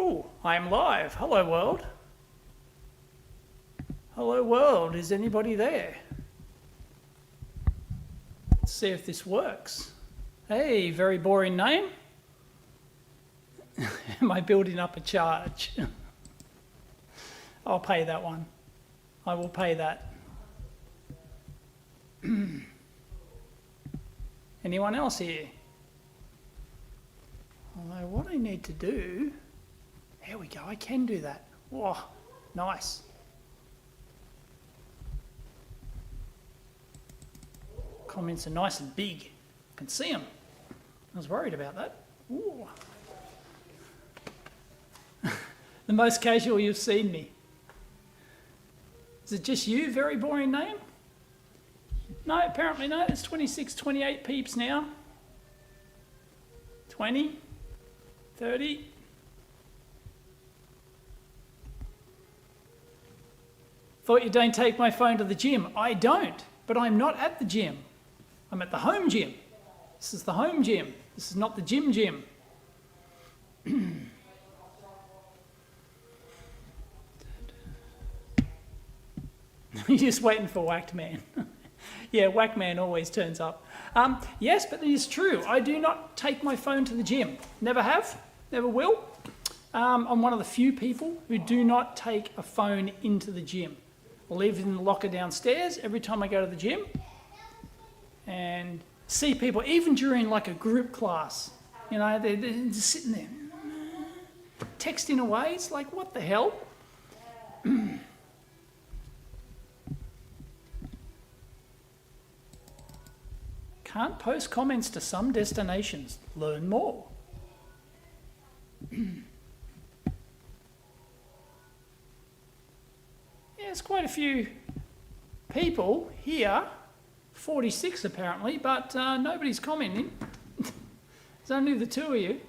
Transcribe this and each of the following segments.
Ooh, I'm live. Hello, world. Hello, world. Is anybody there? Let's see if this works. Hey, very boring name. Am I building up a charge? I'll pay that one. I will pay that. Anyone else here? Although what I need to do... There we go, I can do that. Whoa, nice. Comments are nice and big. I can see them. I was worried about that. Ooh. The most casual you've seen me. Is it just you? Very boring name? No, apparently no. It's 26, 28 peeps now. 20, 30. Thought you don't take my phone to the gym. I don't, but I'm not at the gym. I'm at the home gym. This is the home gym. This is not the gym gym. You're just waiting for Whacked Man. Yeah, Whacked Man always turns up. Yes, but it is true. I do not take my phone to the gym. Never have, never will. I'm one of the few people who do not take a phone into the gym. I leave it in the locker downstairs every time I go to the gym. And see people, even during like a group class, you know, they're just sitting there, texting away. It's like, what the hell? Can't post comments to some destinations. Learn more. There's quite a few people here, 46 apparently, but nobody's commenting. There's only the two of you,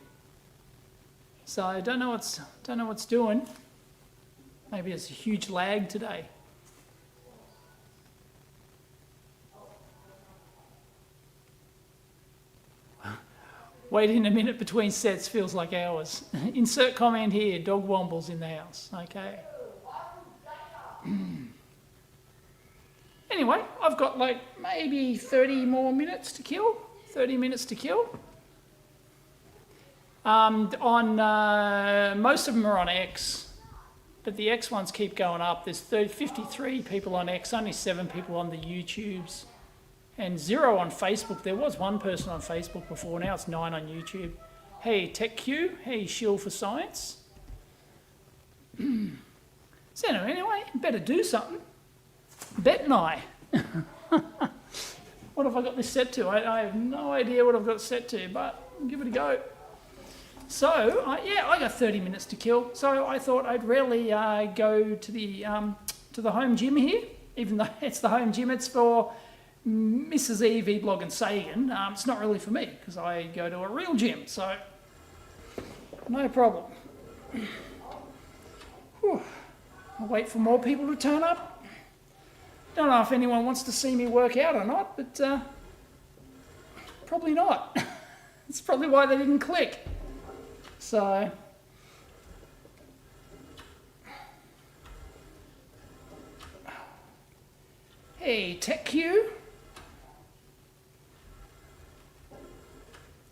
so I don't know what's doing. Maybe it's a huge lag today. Waiting a minute between sets feels like hours. Insert comment here, dog wombles in the house. Okay. Anyway, I've got like maybe 30 more minutes to kill. 30 minutes to kill. Most of them are on X, but the X ones keep going up. There's 53 people on X, only 7 people on the YouTubes, and 0 on Facebook. There was 1 person on Facebook before, now it's 9 on YouTube. Hey, TechQ. Hey, Shield for Science. So anyway, better do something. Betting I. What have I got this set to? I have no idea what I've got it set to, but I'll give it a go. So, yeah, I got 30 minutes to kill, so I thought I'd rarely go to the home gym here, even though it's the home gym. It's for Mrs. E, Vblog and Sagan. It's not really for me, because I go to a real gym, so no problem. Whew. I'll wait for more people to turn up. Don't know if anyone wants to see me work out or not, but probably not. That's probably why they didn't click. So, hey, TechQ.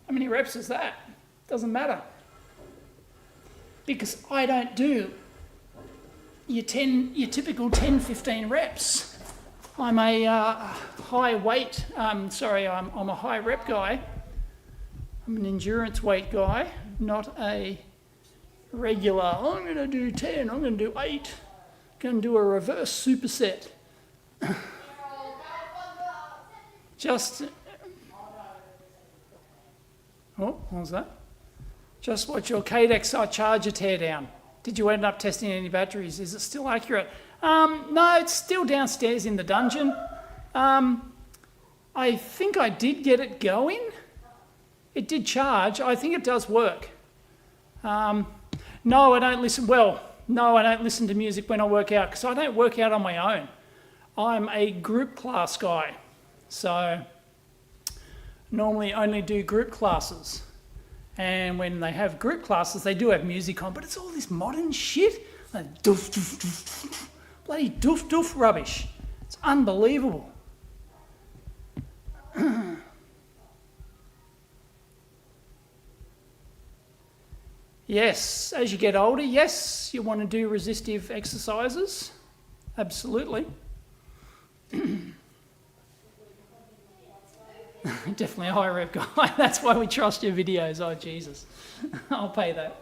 How many reps is that? Doesn't matter. Because I don't do your typical 10, 15 reps. I'm a high weight, I'm a high rep guy. I'm an endurance weight guy, not a regular, I'm going to do 10, I'm going to do 8, going to do a reverse superset. Just, what was that? Just watch your KDXR charger tear down. Did you end up testing any batteries? Is it still accurate? No, it's still downstairs in the dungeon. I think I did get it going. It did charge. I think it does work. No, I don't listen. Well, no, I don't listen to music when I work out because I don't work out on my own. I'm a group class guy. So normally only do group classes. And when they have group classes, they do have music on, but it's all this modern shit. Like doof, doof, doof, doof, bloody doof, doof rubbish. It's unbelievable. Yes, as you get older, yes, you want to do resistive exercises. Absolutely. Definitely a high rep guy. That's why we trust your videos. Oh, Jesus. I'll pay that.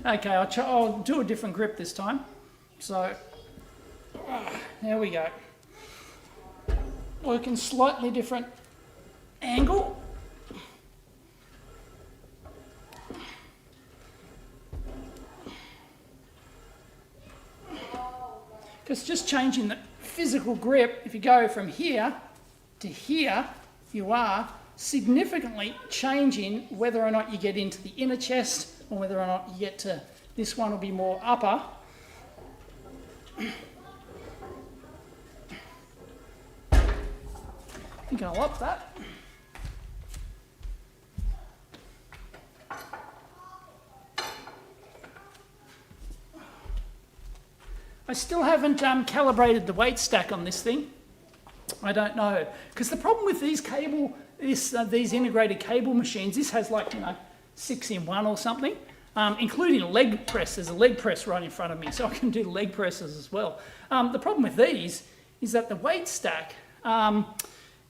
Okay, I'll do a different grip this time. So, there we go. Working slightly different angle. Because just changing the physical grip, if you go from here to here, you are significantly changing whether or not you get into the inner chest or whether or not you get to, this one will be more upper. I think I'll up that. I still haven't calibrated the weight stack on this thing. I don't know, because the problem with these these integrated cable machines, this has like 6-in-1 or something, including a leg press. There's a leg press right in front of me, so I can do leg presses as well. The problem with these is that the weight stack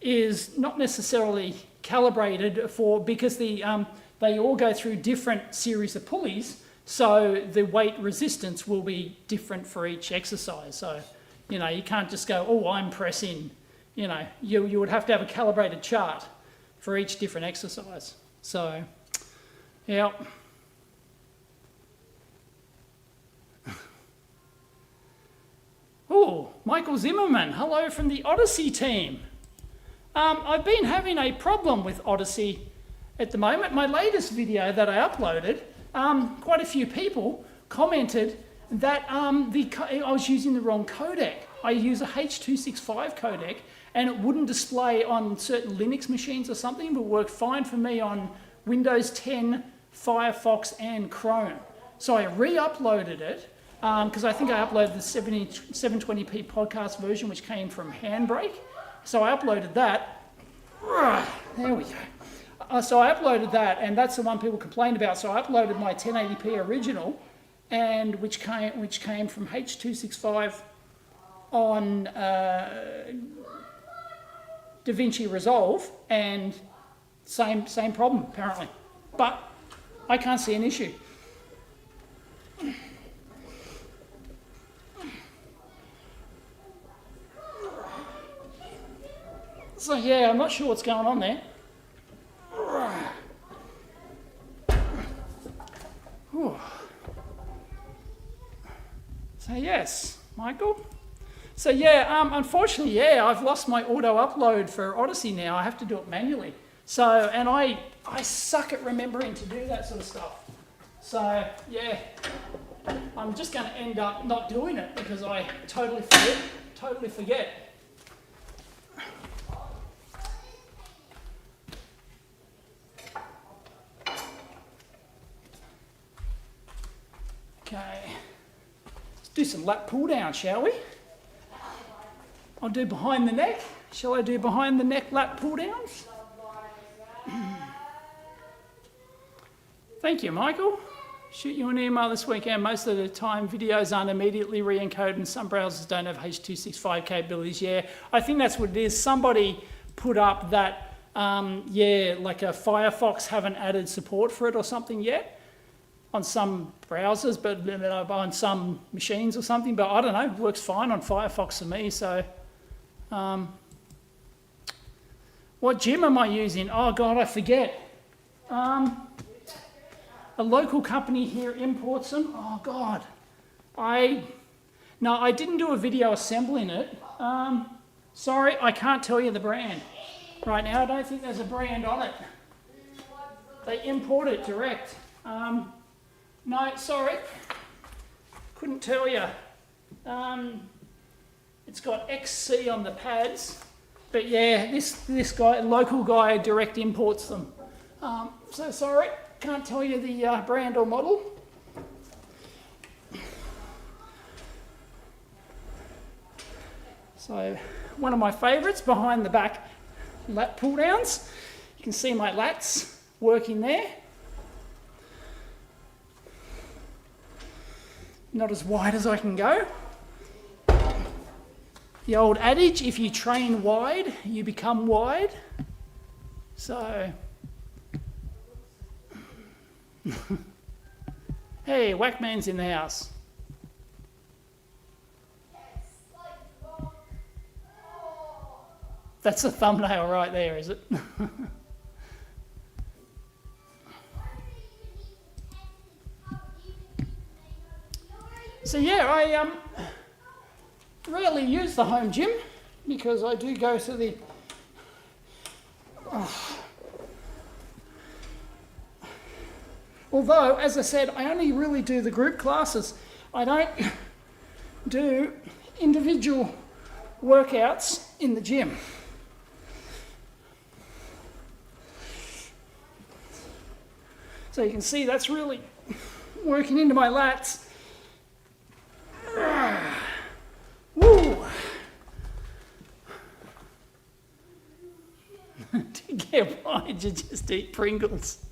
is not necessarily calibrated for, because they all go through different series of pulleys. So the weight resistance will be different for each exercise. So, you can't just go, oh, I'm pressing. You would have to have a calibrated chart for each different exercise. So, yeah. Oh, Michael Zimmerman, hello from the Odyssey team. I've been having a problem with Odyssey at the moment. My latest video that I uploaded, quite a few people commented that I was using the wrong codec. I use a H.265 codec, and it wouldn't display on certain Linux machines or something, but worked fine for me on Windows 10, Firefox, and Chrome. So I re-uploaded it, because I think I uploaded the 720p podcast version, which came from Handbrake. So I uploaded that. There we go. So I uploaded that, and that's the one people complained about. So I uploaded my 1080p original, and which came from H.265 on DaVinci Resolve, and same problem apparently. But I can't see an issue. So yeah, I'm not sure what's going on there. So yes, Michael. So yeah, unfortunately, yeah, I've lost my auto upload for Odyssey now. I have to do it manually. So, and I suck at remembering to do that sort of stuff. So yeah, I'm just going to end up not doing it because I totally forget. Okay, let's do some lat pull down, shall we? I'll do behind the neck. Shall I do behind the neck lat pull downs? Thank you, Michael. Shoot you an email this weekend. Most of the time, videos aren't immediately re-encoded, and some browsers don't have H.265 capabilities. Yeah, I think that's what it is. Somebody put up that, like a Firefox haven't added support for it or something yet on some browsers, but on some machines or something. But I don't know. It works fine on Firefox for me. So, what gym am I using? Oh God, I forget. A local company here imports them. Oh God, I didn't do a video assembling it. Sorry, I can't tell you the brand right now. I don't think there's a brand on it. They import it direct. No, sorry, couldn't tell you. It's got XC on the pads, but yeah, this guy, local guy, direct imports them. So sorry, can't tell you the brand or model. So one of my favourites, behind the back lat pull downs. You can see my lats working there. Not as wide as I can go. The old adage, if you train wide, you become wide. So, hey, Whackman's in the house. That's a thumbnail right there, is it? So yeah, I rarely use the home gym because I do go to the although, as I said, I only really do the group classes. I don't do individual workouts in the gym. So you can see that's really working into my lats. Woo! Yeah, why did you just eat Pringles?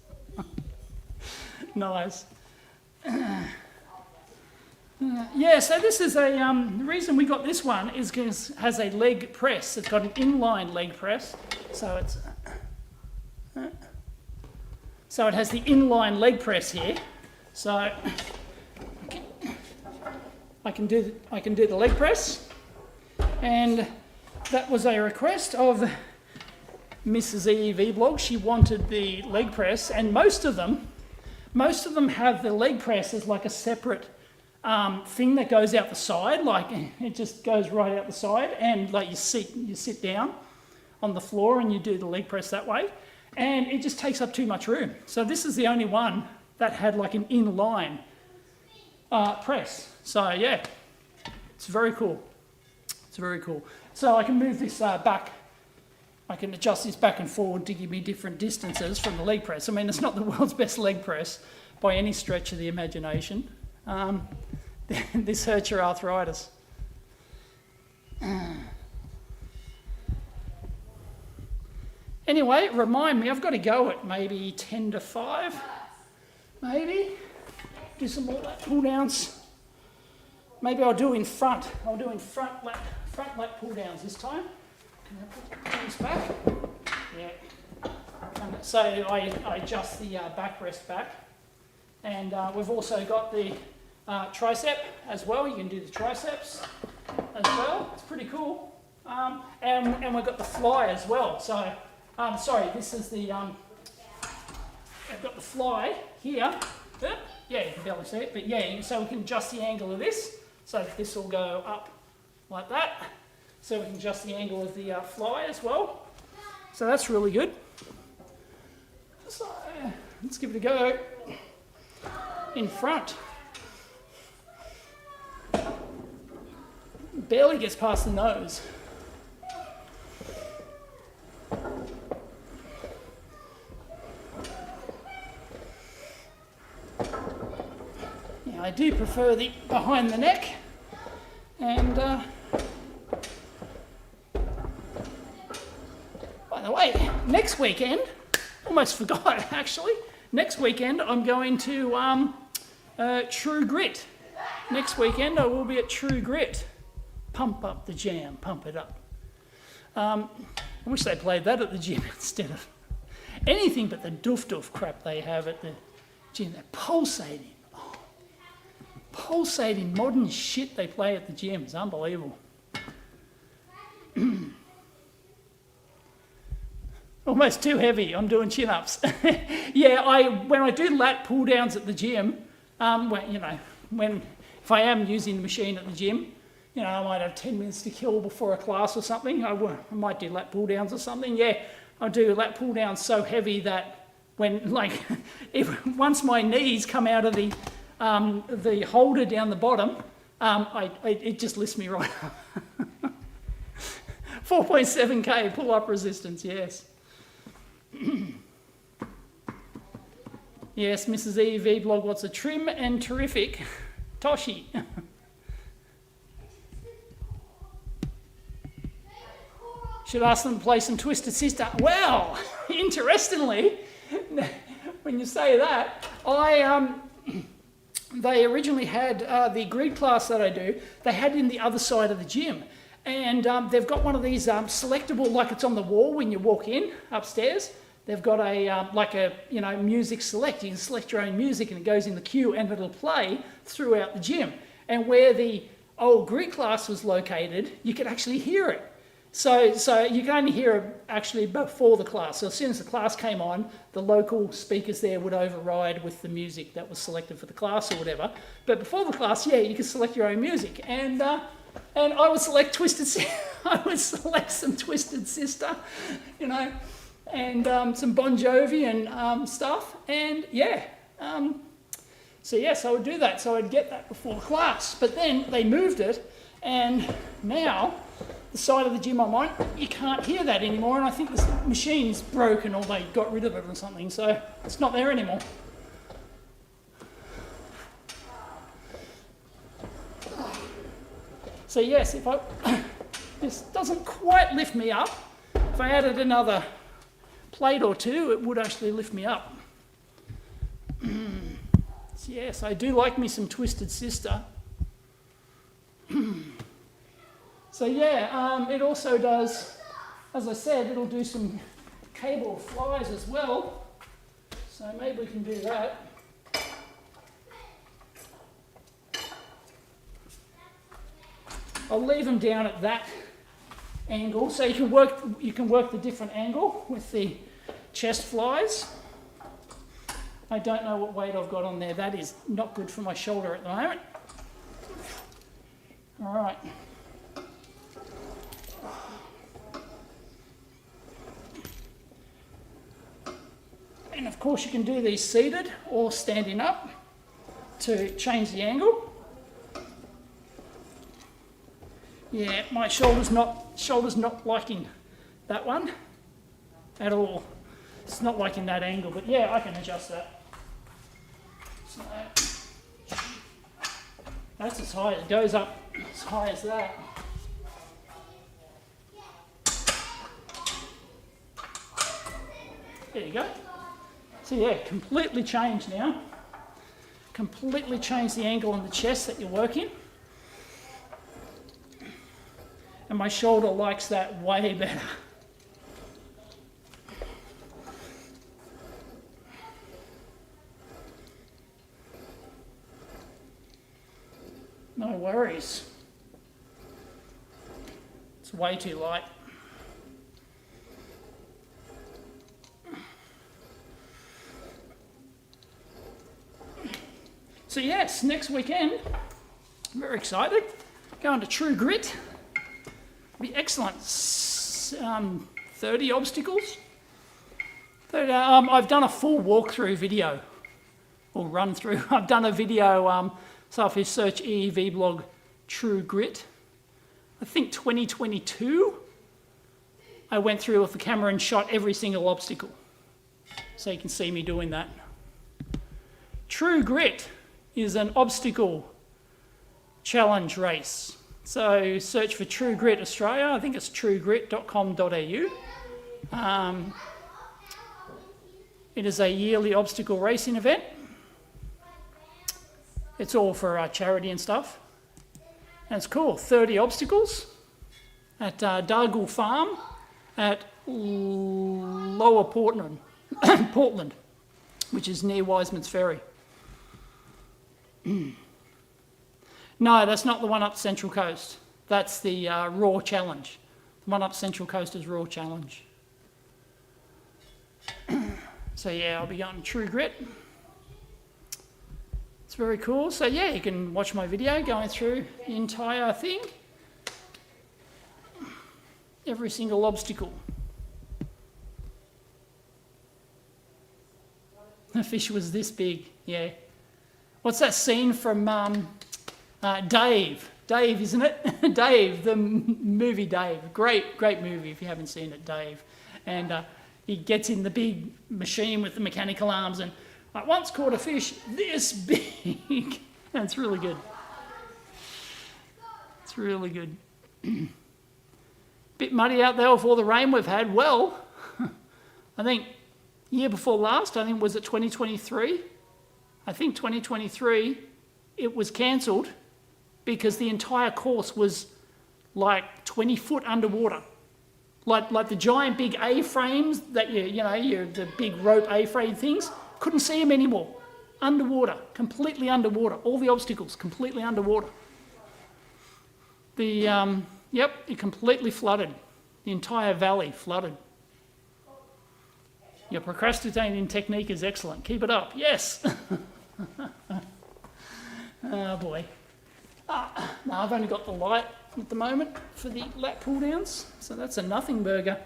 Nice. Yeah, so this is a, the reason we got this one is because it has a leg press. It's got an inline leg press. So it's, so it has the inline leg press here. So I can do the leg press, and that was a request of Mrs. EEV blog. She wanted the leg press, and most of them have the leg press as like a separate thing that goes out the side, like it just goes right out the side, and like you sit down on the floor and you do the leg press that way, and it just takes up too much room. So this is the only one that had like an inline press. So yeah, it's very cool. It's very cool. So I can move this back. I can adjust this back and forward to give me different distances from the leg press. I mean, it's not the world's best leg press by any stretch of the imagination. This hurts your arthritis. Anyway, remind me, I've got to go at maybe 10 to 5, maybe. Do some more lat pull downs. Maybe I'll do in front. I'll do in front lat pull downs this time. Can I put this back? Yeah. So I adjust the backrest back. And we've also got the tricep as well. You can do the triceps as well. It's pretty cool. And we've got the fly as well. So, sorry, this is the, I've got the fly here. Yeah, you can barely see it, but yeah, so we can adjust the angle of this. So this will go up like that. So we can adjust the angle of the fly as well. So that's really good. So let's give it a go in front. Barely gets past the nose. Yeah, I do prefer the behind the neck, and by the way, next weekend, almost forgot actually, next weekend I'm going to True Grit. Next weekend I will be at True Grit. Pump up the jam, pump it up. I wish they played that at the gym instead of anything but the doof crap they have at the gym. They're pulsating. Oh, pulsating modern shit they play at the gym. It's unbelievable. Almost too heavy. I'm doing chin-ups. Yeah, when I do lat pull downs at the gym, if I am using the machine at the gym, you know, I might have 10 minutes to kill before a class or something. I might do lat pull downs or something. Yeah, I'll do lat pull downs so heavy that when, like, once my knees come out of the holder down the bottom, it just lifts me right up. 4.7k pull-up resistance, yes. Yes, Mrs. E vlog, what's a trim and terrific Toshi. Should ask them to play some Twisted Sister. Well, interestingly, when you say that, they originally had the Greek class that I do, they had it in the other side of the gym. And they've got one of these selectable, like it's on the wall when you walk in upstairs. They've got a music select. You can select your own music and it goes in the queue and it'll play throughout the gym. And where the old Greek class was located, you could actually hear it. So you can only hear it actually before the class. So as soon as the class came on, the local speakers there would override with the music that was selected for the class or whatever. But before the class, yeah, you could select your own music. And I would select some Twisted Sister, and some Bon Jovi and stuff. And yeah, so I would do that. So I'd get that before class. But then they moved it, and now the side of the gym I'm on, you can't hear that anymore, and I think the machine's broken or they got rid of it or something, so it's not there anymore. So yes, this doesn't quite lift me up. If I added another plate or two, it would actually lift me up. So yes, I do like me some Twisted Sister. So yeah, it also does, as I said, it'll do some cable flies as well. So maybe we can do that. I'll leave them down at that angle, so you can work the different angle with the chest flies. I don't know what weight I've got on there. That is not good for my shoulder at the moment. All right. And of course you can do these seated or standing up to change the angle. Yeah, my shoulder's not liking that one at all. It's not liking that angle, but yeah, I can adjust that. So that's as high, it goes up as high as that. There you go. So yeah, completely changed now. Completely changed the angle on the chest that you're working. And my shoulder likes that way better. No worries. It's way too light. So yes, next weekend, I'm very excited. Going to True Grit. Be excellent. 30 obstacles. I've done a full walkthrough video, or run through. I've done a video, so if you search EEV blog True Grit, I think 2022, I went through with the camera and shot every single obstacle. So you can see me doing that. True Grit is an obstacle challenge race. So search for True Grit Australia. I think it's truegrit.com.au. It is a yearly obstacle racing event. It's all for charity and stuff. And it's cool. 30 obstacles at Dargle Farm at Lower Portland, Portland, which is near Wiseman's Ferry. No, that's not the one up Central Coast. That's the Raw Challenge. The one up Central Coast is Raw Challenge. So yeah, I'll be going to True Grit. It's very cool. So yeah, you can watch my video going through the entire thing. Every single obstacle. The fish was this big, yeah. What's that scene from Dave? Dave, isn't it? Dave, the movie Dave. Great movie if you haven't seen it, Dave. And he gets in the big machine with the mechanical arms, and I once caught a fish this big. That's really good. It's really good. Bit muddy out there with all the rain we've had. Well, I think year before last, I think was it 2023? I think 2023, it was cancelled because the entire course was like 20 foot underwater. Like the giant big A-frames that the big rope A-frame things, couldn't see them anymore. Underwater, completely underwater. All the obstacles completely underwater. It completely flooded. The entire valley flooded. Your procrastinating technique is excellent. Keep it up. Yes. Oh boy. No, I've only got the light at the moment for the lat pull downs, so that's a nothing burger.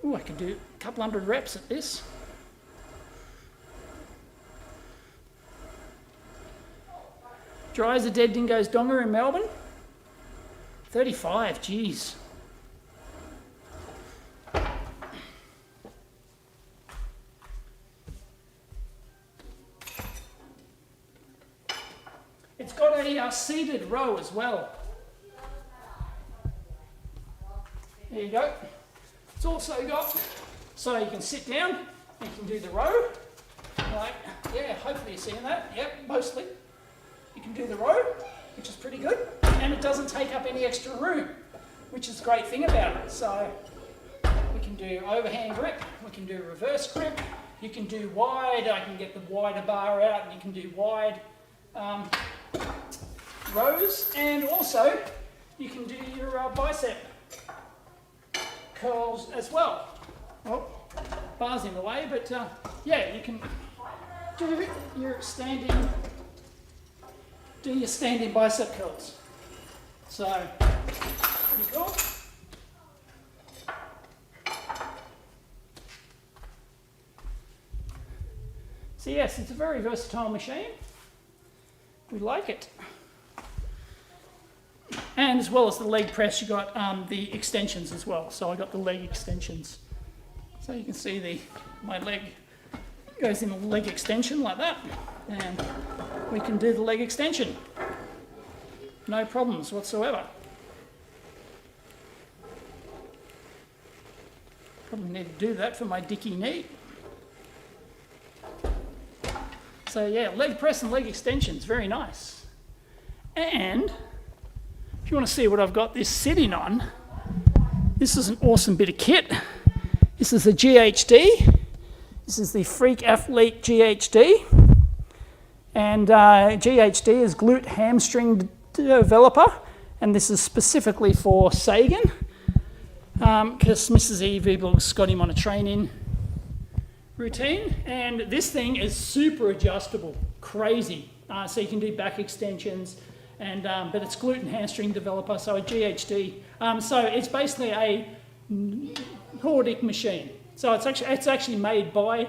Oh, I could do a couple hundred reps at this. Dry as a dead dingo's donger in Melbourne. 35, geez. It's got a seated row as well. There you go. It's also got, so you can sit down, you can do the row. Like, yeah, hopefully you're seeing that. Yep, mostly. You can do the row, which is pretty good. And it doesn't take up any extra room, which is the great thing about it. So we can do overhand grip, we can do reverse grip, you can do wide, I can get the wider bar out and you can do wide rows, and also you can do your bicep curls as well. Oh, bar's in the way, but yeah, you can do your standing bicep curls. So, pretty cool. So yes, it's a very versatile machine. We like it. And as well as the leg press, you got the extensions as well. So I got the leg extensions. So you can see my leg goes in a leg extension like that. And we can do the leg extension. No problems whatsoever. Probably need to do that for my dicky knee. So yeah, leg press and leg extensions, very nice. And if you want to see what I've got this sitting on, this is an awesome bit of kit. This is the GHD. This is the Freak Athlete GHD. And GHD is glute hamstring developer. And this is specifically for Sagan, because Mrs. E-Vlog's got him on a training routine. And this thing is super adjustable, crazy. So you can do back extensions. And but it's glute hamstring developer, so a GHD. So it's basically a Nordic machine. So it's actually made by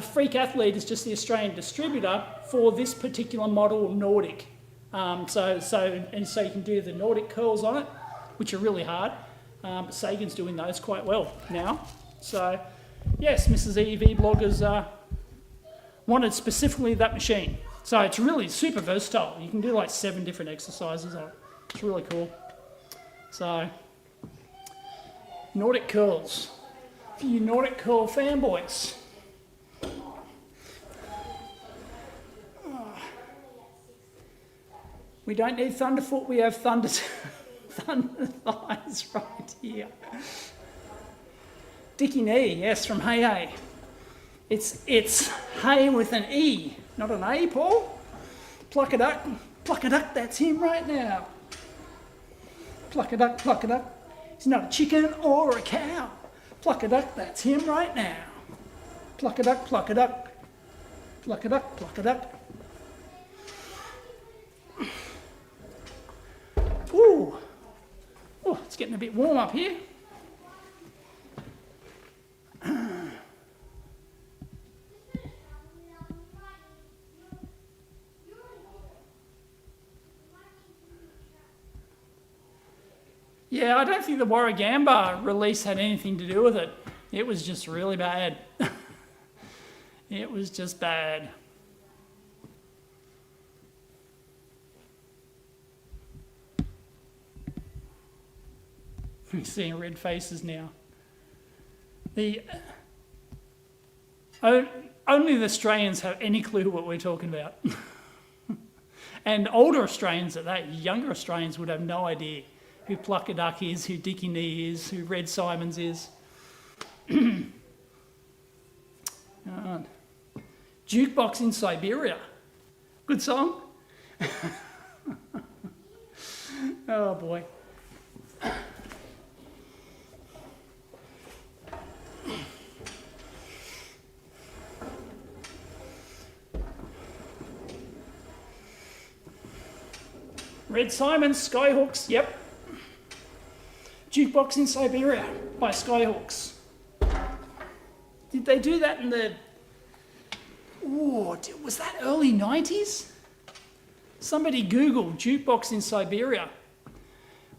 Freak Athlete is just the Australian distributor for this particular model Nordic. So you can do the Nordic curls on it, which are really hard. But Sagan's doing those quite well now. So yes, Mrs. E-Vloggers wanted specifically that machine. So it's really super versatile. You can do like 7 different exercises on it. It's really cool. So, Nordic curls. For you Nordic curl fanboys. We don't need Thunderfoot, we have Thunder Thighs right here. Dicky Knee, yes, from Hey Hey. It's Hey with an E. Not an A, Paul. Pluck a duck, that's him right now. Pluck a duck, He's not a chicken or a cow. Pluck a duck, that's him right now. Pluck a duck, pluck a duck. Pluck a duck, pluck a duck. Ooh. Oh, it's getting a bit warm up here. Yeah, I don't think the Warragamba release had anything to do with it. It was just really bad. It was just bad. We're seeing red faces now. Only the Australians have any clue what we're talking about. And older Australians at that, younger Australians would have no idea who Pluck a Duck is, who Dickie Knee is, who Red Simons is. Jukebox in Siberia. Good song. Oh boy. Red Simons, Skyhawks, yep. Jukebox in Siberia by Skyhawks. Did they do that in the... was that early 90s? Somebody Google Jukebox in Siberia.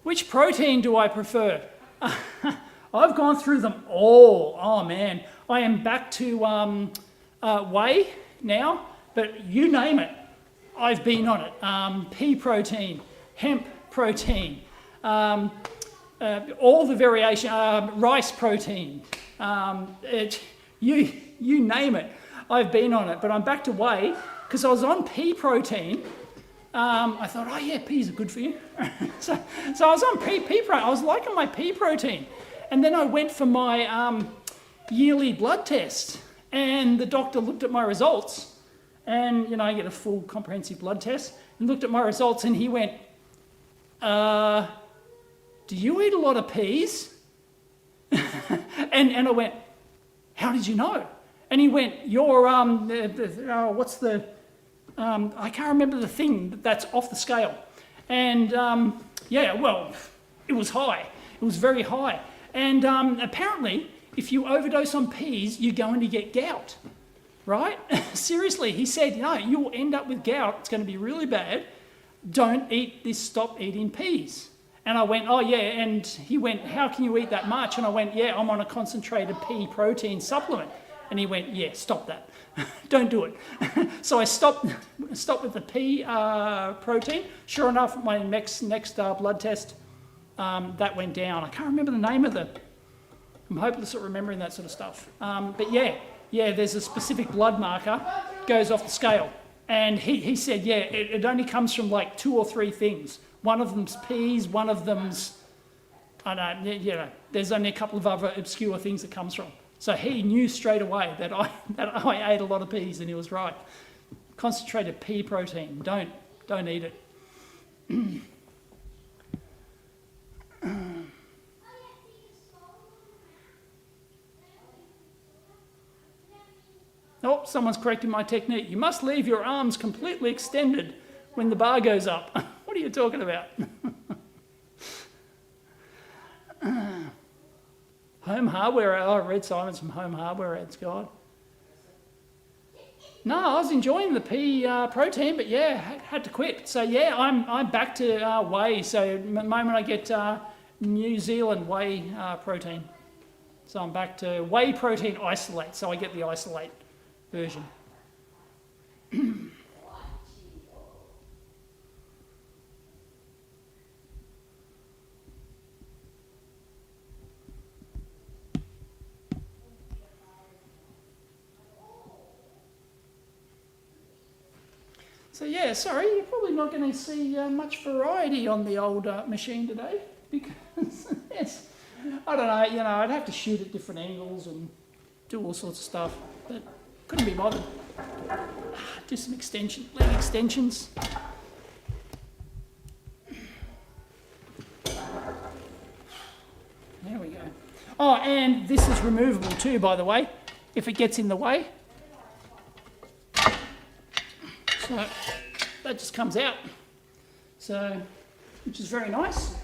Which protein do I prefer? I've gone through them all. Oh man, I am back to whey now, but you name it. I've been on it. Pea protein, hemp protein, all the variation, rice protein, you name it. I've been on it, but I'm back to whey because I was on pea protein. I thought, oh yeah, peas are good for you. so I was on pea protein. I was liking my pea protein. And then I went for my yearly blood test and the doctor looked at my results. And, you know, I get a full comprehensive blood test and looked at my results and he went, do you eat a lot of peas? and I went, how did you know? And he went, you're, what's the, I can't remember the thing that's off the scale. And, yeah, well, it was high. It was very high. And apparently, if you overdose on peas, you're going to get gout. Right? Seriously, he said, no, you will end up with gout. It's going to be really bad. Don't eat this, stop eating peas. And I went, oh yeah. And he went, how can you eat that much? And I went, yeah, I'm on a concentrated pea protein supplement. And he went, yeah, stop that. Don't do it. So I stopped with the pea protein. Sure enough, my next blood test, that went down. I can't remember the name of the, I'm hopeless at remembering that sort of stuff. But yeah, there's a specific blood marker, goes off the scale. And he said, yeah, it only comes from like 2 or 3 things. One of them's peas, one of them's, I don't know, you know, there's only a couple of other obscure things it comes from. So he knew straight away that I ate a lot of peas and he was right. Concentrated pea protein, don't eat it. Oh, someone's correcting my technique. You must leave your arms completely extended when the bar goes up. What are you talking about? Home Hardware, oh, Red Simons from Home Hardware ads, God. No, I was enjoying the pea protein, but yeah, had to quit. So yeah, I'm back to whey. So the moment I get New Zealand whey protein. So I'm back to whey protein isolate. So I get the isolate version. So yeah, sorry, you're probably not going to see much variety on the old machine today because it's, I don't know, you know, I'd have to shoot at different angles and do all sorts of stuff, but couldn't be bothered. Do some leg extensions. There we go. Oh, and this is removable too, by the way, if it gets in the way. So that just comes out. So, which is very nice.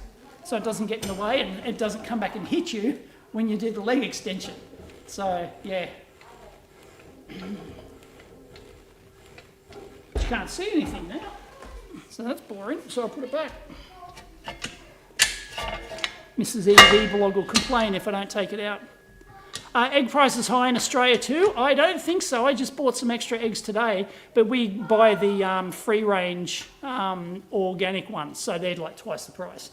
So it doesn't get in the way and it doesn't come back and hit you when you do the leg extension. So, yeah. You can't see anything now. So that's boring. So I'll put it back. Mrs. EV blog will complain if I don't take it out. Egg prices high in Australia too? I don't think so. I just bought some extra eggs today, but we buy the free range organic ones, so they're like twice the price.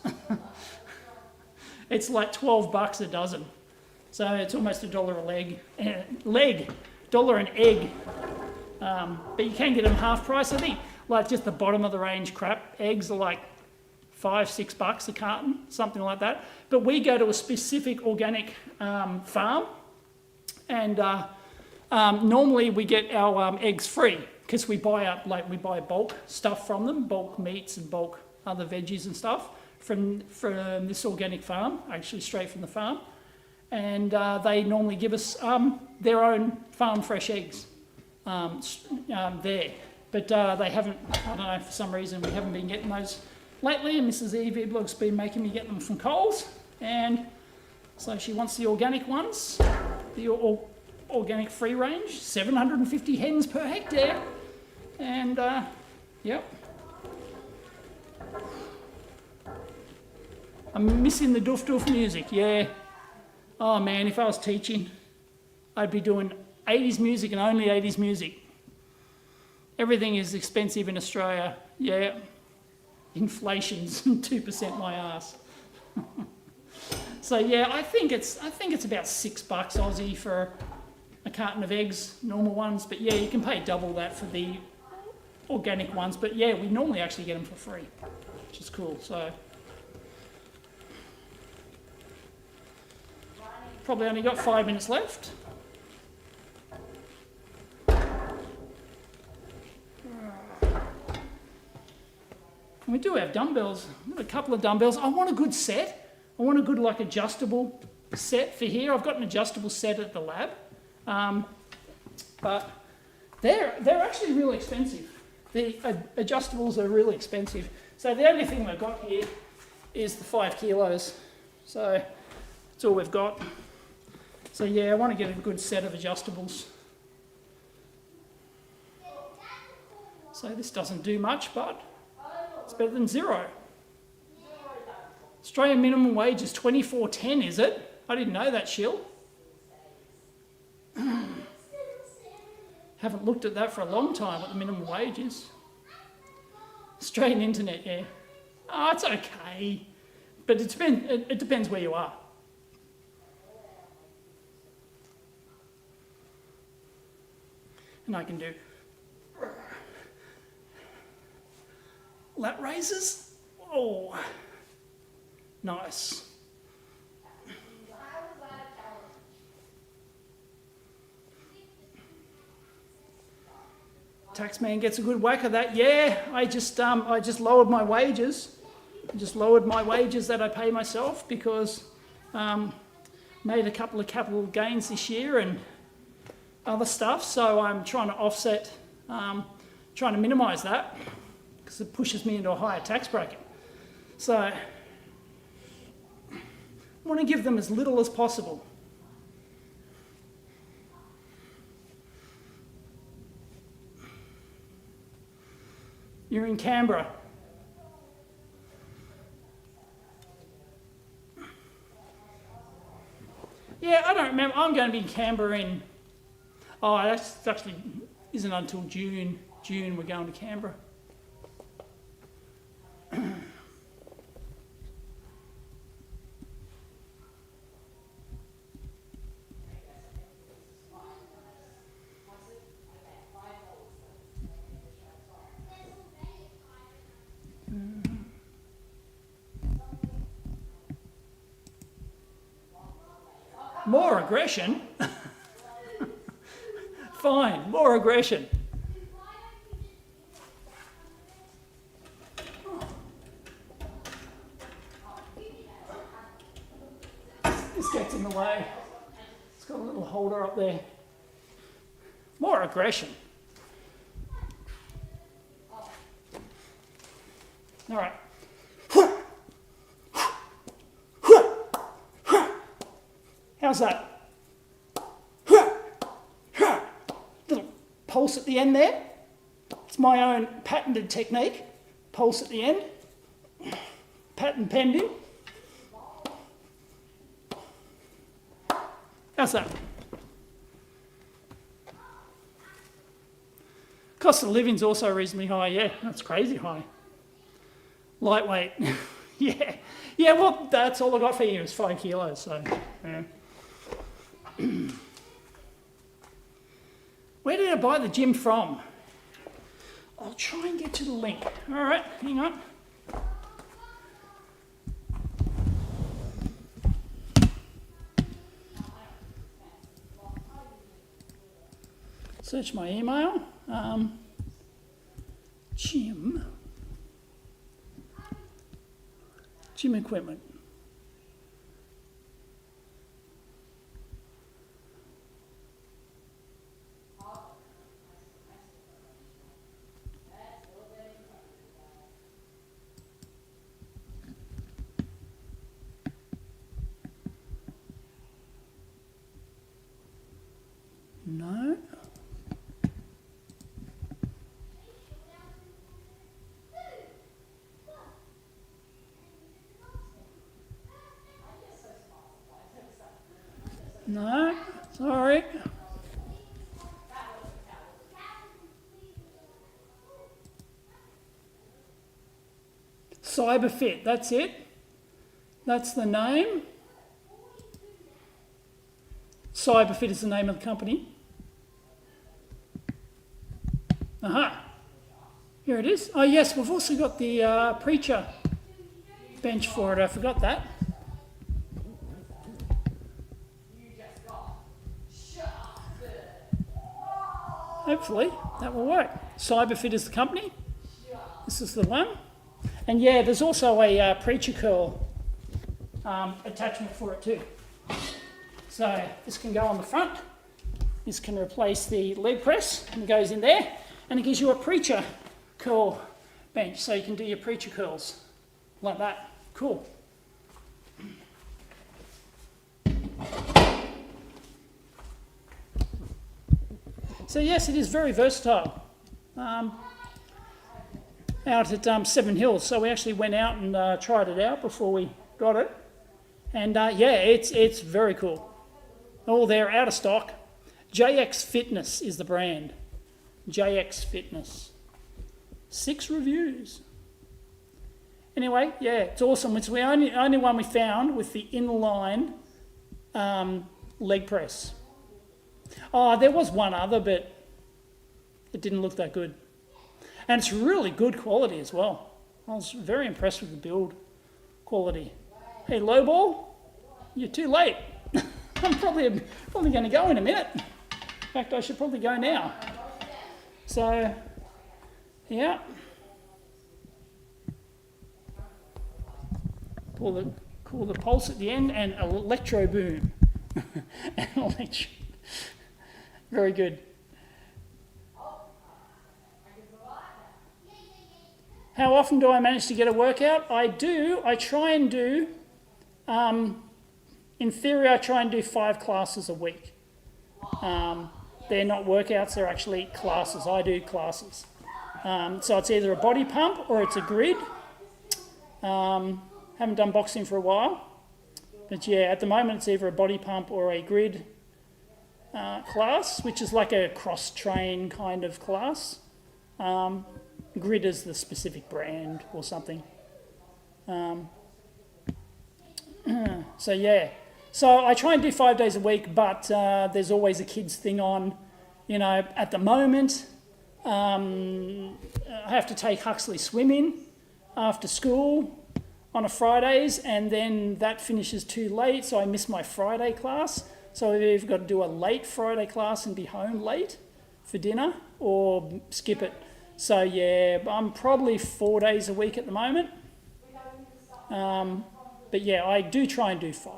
It's like $12 a dozen, so it's almost $1 a leg, dollar an egg. But you can get them half price. I think like just the bottom of the range crap eggs are like $5-6 a carton, something like that. But we go to a specific organic farm, and normally we get our eggs free because we buy bulk stuff from them, bulk meats and bulk other veggies and stuff from this organic farm, actually straight from the farm, and they normally give us their own farm fresh eggs there. But they haven't, I don't know, for some reason we haven't been getting those lately, and Mrs. Eve Iblog's been making me get them from Coles, and so she wants the organic ones, the organic free range, 750 hens per hectare, and yep. I'm missing the doof doof music, yeah. Oh man, if I was teaching, I'd be doing 80s music and only 80s music. Everything is expensive in Australia, yeah. Inflation's 2% my ass. So yeah, I think it's about $6 Aussie for a carton of eggs, normal ones. But yeah, you can pay double that for the organic ones. But yeah, we normally actually get them for free, which is cool. So probably only got 5 minutes left. And we do have dumbbells. I've got a couple of dumbbells. I want a good set. I want a good like adjustable set for here. I've got an adjustable set at the lab, but they're actually really expensive. The adjustables are really expensive. So the only thing we've got here is the 5 kilos. So that's all we've got. So yeah, I want to get a good set of adjustables. So this doesn't do much, but it's better than zero. Australian minimum wage is $24.10, is it? I didn't know that, Shill. Haven't looked at that for a long time, what the minimum wage is. Australian internet, yeah. Oh, it's okay. But it depends where you are. And I can do lat raises. Oh, nice. Taxman gets a good whack of that. Yeah, I just lowered my wages. I just lowered my wages that I pay myself because made a couple of capital gains this year and other stuff. So I'm trying to offset, trying to minimise that because it pushes me into a higher tax bracket. So I want to give them as little as possible. You're in Canberra. Yeah, I don't remember. I'm going to be in Canberra in... Oh, that's actually isn't until June. June we're going to Canberra. More aggression? Fine, more aggression. This gets in the way. It's got a little holder up there. More aggression. All right. How's that? Little pulse at the end there. It's my own patented technique. Pulse at the end. Patent pending. How's that? Cost of living's also reasonably high. Yeah, that's crazy high. Lightweight. Yeah. Yeah, well, that's all I got for you is 5 kilos, so, yeah. Where did I buy the gym from? I'll try and get to the link. All right, hang on. Search my email. Gym equipment. No. No, sorry. Cyberfit, that's it. That's the name. Cyberfit is the name of the company. Aha. Here it is. Oh yes, we've also got the preacher bench for it. I forgot that. Hopefully that will work. Cyberfit is the company. This is the one. And yeah, there's also a preacher curl attachment for it too. So this can go on the front. This can replace the leg press and it goes in there. And it gives you a preacher curl bench so you can do your preacher curls like that. Cool. So yes, it is very versatile. Out at Seven Hills, so we actually went out and tried it out before we got it, and yeah, it's very cool. Oh, they're out of stock. JX Fitness is the brand. JX Fitness. 6 reviews. Anyway, yeah, it's awesome. It's the only one we found with the inline leg press. Oh, there was one other, but it didn't look that good. And it's really good quality as well. I was very impressed with the build quality. Hey, Lowball, you're too late. I'm probably going to go in a minute. In fact, I should probably go now. So, yeah. Call the pulse at the end and electro boom. Very good. How often do I manage to get a workout? I try and do, in theory, I try and do 5 classes a week. They're not workouts, they're actually classes. I do classes. So it's either a body pump or it's a grid. Haven't done boxing for a while. But yeah, at the moment it's either a body pump or a grid class, which is like a cross-train kind of class. Grid is the specific brand or something. So yeah, so I try and do 5 days a week, but there's always a kids thing on. You know, at the moment, I have to take Huxley swimming after school on a Fridays, and then that finishes too late, so I miss my Friday class. So I've either got to do a late Friday class and be home late for dinner, or skip it. So yeah, I'm probably 4 days a week at the moment. But yeah, I do try and do 5.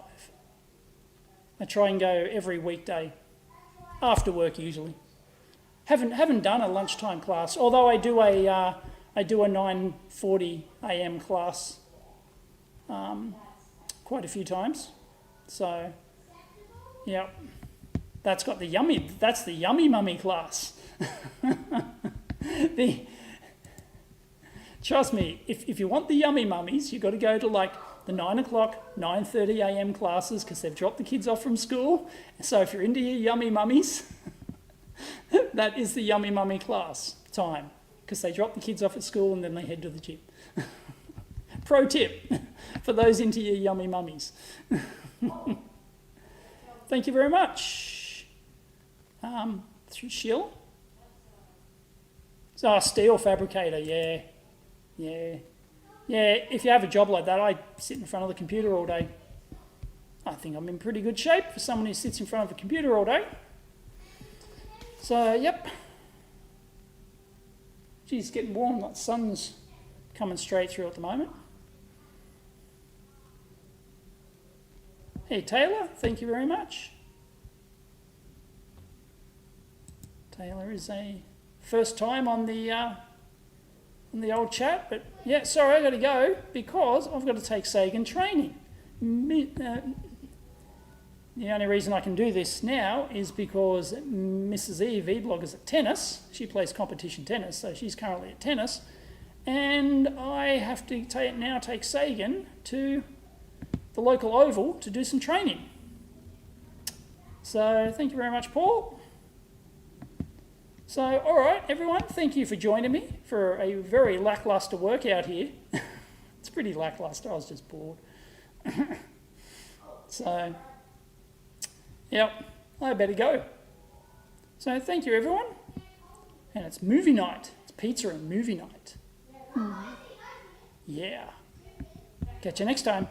I try and go every weekday, after work usually. Haven't done a lunchtime class, although I do a 9:40 a.m. class quite a few times. So yeah, that's the yummy mummy class. Trust me, if you want the yummy mummies, you've got to go to like the 9 o'clock, 9:30 a.m. classes because they've dropped the kids off from school. So if you're into your yummy mummies, That is the Yummy Mummy class time, because they drop the kids off at school and then they head to the gym. Pro tip for those into your Yummy Mummies. Thank you very much. Shill? Oh, steel fabricator, yeah. Yeah, if you have a job like that, I sit in front of the computer all day. I think I'm in pretty good shape for someone who sits in front of a computer all day. So, yep. Geez, it's getting warm, the sun's coming straight through at the moment. Hey, Taylor, thank you very much. Taylor is a first time on the old chat, but yeah, sorry, I got to go because I've got to take Sagan training. The only reason I can do this now is because Mrs. E, vlog, is at tennis. She plays competition tennis, so she's currently at tennis. And I have to take Sagan to the local oval to do some training. So thank you very much, Paul. So, all right, everyone, thank you for joining me for a very lacklustre workout here. It's pretty lacklustre, I was just bored. So, yep, I better go. So thank you, everyone. And it's movie night. It's pizza and movie night. Yeah. Catch you next time.